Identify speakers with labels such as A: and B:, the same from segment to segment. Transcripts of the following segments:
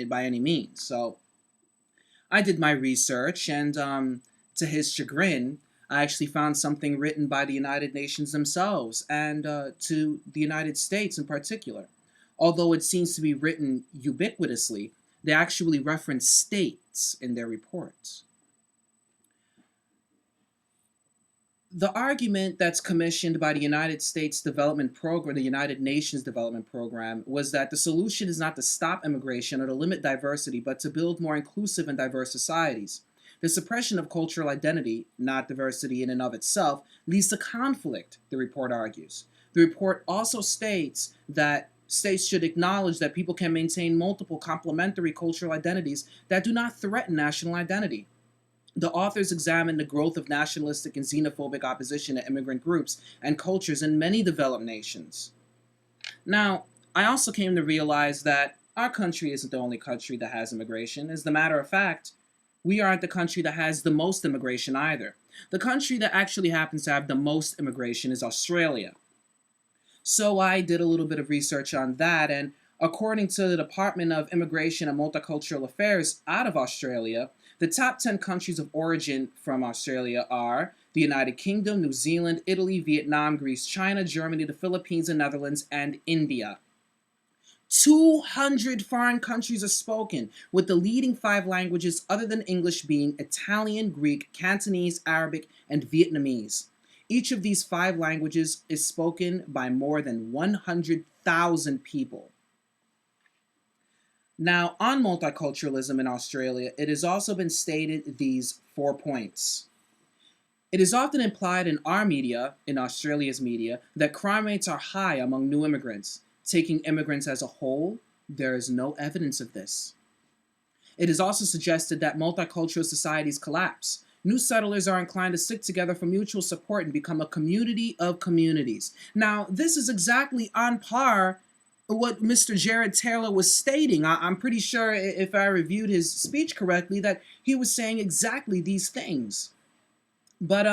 A: by any means. So I did my research, and to his chagrin, I actually found something written by the United Nations themselves, and to the United States in particular. Although it seems to be written ubiquitously, they actually reference states in their reports. The argument that's commissioned by the United States Development Program, the United Nations Development Program, was that the solution is not to stop immigration or to limit diversity, but to build more inclusive and diverse societies. The suppression of cultural identity, not diversity in and of itself, leads to conflict, the report argues. The report also states that states should acknowledge that people can maintain multiple complementary cultural identities that do not threaten national identity. The authors examine the growth of nationalistic and xenophobic opposition to immigrant groups and cultures in many developed nations. Now, I also came to realize that our country isn't the only country that has immigration. As a matter of fact, we aren't the country that has the most immigration either. The country that actually happens to have the most immigration is Australia. So I did a little bit of research on that, and according to the Department of Immigration and Multicultural Affairs out of Australia, the top 10 countries of origin from Australia are the United Kingdom, New Zealand, Italy, Vietnam, Greece, China, Germany, the Philippines, the Netherlands, and India. 200 foreign countries are spoken, with the leading 5 languages other than English being Italian, Greek, Cantonese, Arabic, and Vietnamese. Each of these 5 languages is spoken by more than 100,000 people. Now, on multiculturalism in Australia, it has also been stated these 4 points. It is often implied in our media, in Australia's media, that crime rates are high among new immigrants. Taking immigrants as a whole, there is no evidence of this. It is also suggested that multicultural societies collapse. New settlers are inclined to stick together for mutual support and become a community of communities. Now, this is exactly on par what Mr. Jared Taylor was stating. I'm pretty sure, if I reviewed his speech correctly, that he was saying exactly these things. But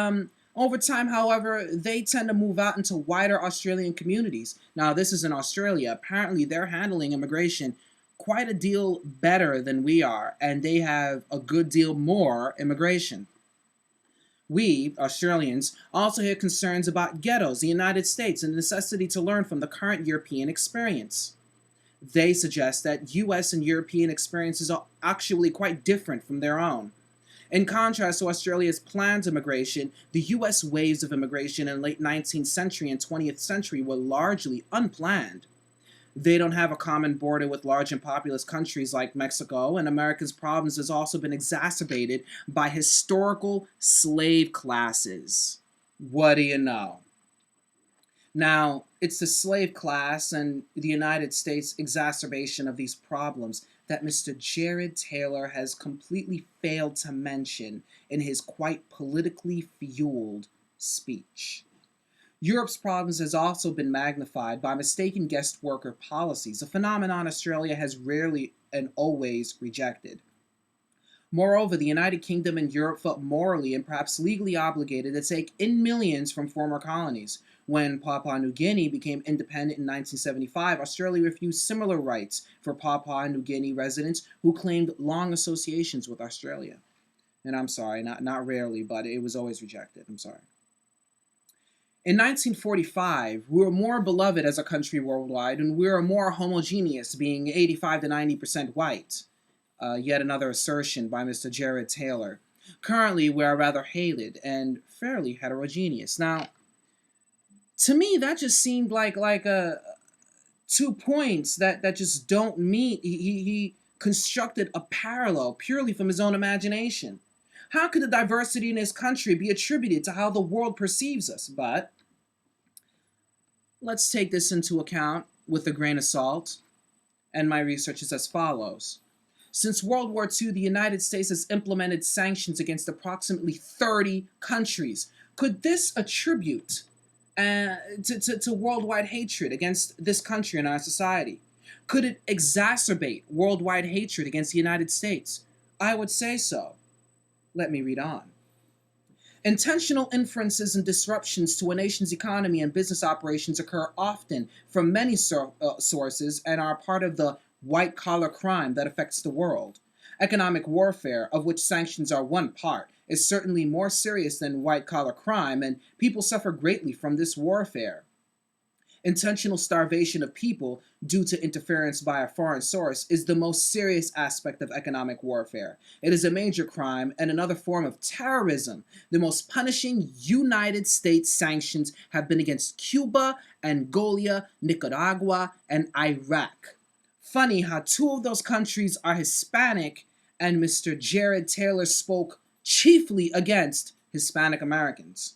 A: over time, however, they tend to move out into wider Australian communities. Now, this is in Australia. Apparently, they're handling immigration quite a deal better than we are, and they have a good deal more immigration. We, Australians, also hear concerns about ghettos, the United States, and the necessity to learn from the current European experience. They suggest that US and European experiences are actually quite different from their own. In contrast to Australia's planned immigration, the US waves of immigration in the late 19th century and 20th century were largely unplanned. They don't have a common border with large and populous countries like Mexico, and America's problems has also been exacerbated by historical slave classes. What do you know? Now, it's the slave class and the United States exacerbation of these problems that Mr. Jared Taylor has completely failed to mention in his quite politically fueled speech. Europe's problems has also been magnified by mistaken guest worker policies, a phenomenon Australia has rarely and always rejected. Moreover, the United Kingdom and Europe felt morally and perhaps legally obligated to take in millions from former colonies. When Papua New Guinea became independent in 1975, Australia refused similar rights for Papua New Guinea residents who claimed long associations with Australia. And I'm sorry, not rarely, but it was always rejected. I'm sorry. In 1945, we were more beloved as a country worldwide, and we were more homogeneous, being 85 to 90% white. Yet another assertion by Mr. Jared Taylor. Currently, we are rather hated and fairly heterogeneous. Now, to me, that just seemed like 2 points that just don't meet. He constructed a parallel purely from his own imagination. How could the diversity in his country be attributed to how the world perceives us? But let's take this into account with a grain of salt, and my research is as follows. Since World War II, the United States has implemented sanctions against approximately 30 countries. Could this attribute to worldwide hatred against this country and our society? Could it exacerbate worldwide hatred against the United States? I would say so. Let me read on. Intentional inferences and disruptions to a nation's economy and business operations occur often from many sources and are part of the white-collar crime that affects the world. Economic warfare, of which sanctions are one part, is certainly more serious than white-collar crime, and people suffer greatly from this warfare. Intentional starvation of people due to interference by a foreign source is the most serious aspect of economic warfare. It is a major crime and another form of terrorism. The most punishing United States sanctions have been against Cuba, Angola, Nicaragua, and Iraq. Funny how two of those countries are Hispanic, and Mr. Jared Taylor spoke chiefly against Hispanic Americans.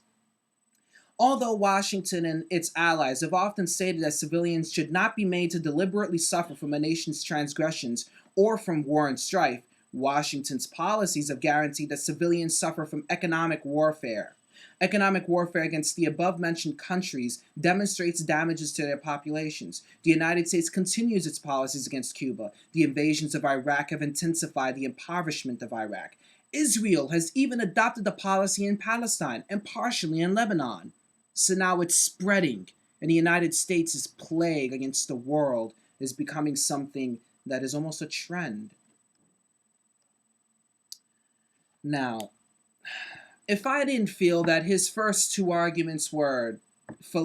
A: Although Washington and its allies have often stated that civilians should not be made to deliberately suffer from a nation's transgressions or from war and strife, Washington's policies have guaranteed that civilians suffer from economic warfare. Economic warfare against the above-mentioned countries demonstrates damages to their populations. The United States continues its policies against Cuba. The invasions of Iraq have intensified the impoverishment of Iraq. Israel has even adopted the policy in Palestine and partially in Lebanon. So now it's spreading, and the United States' plague against the world is becoming something that is almost a trend. Now, if I didn't feel that his first two arguments were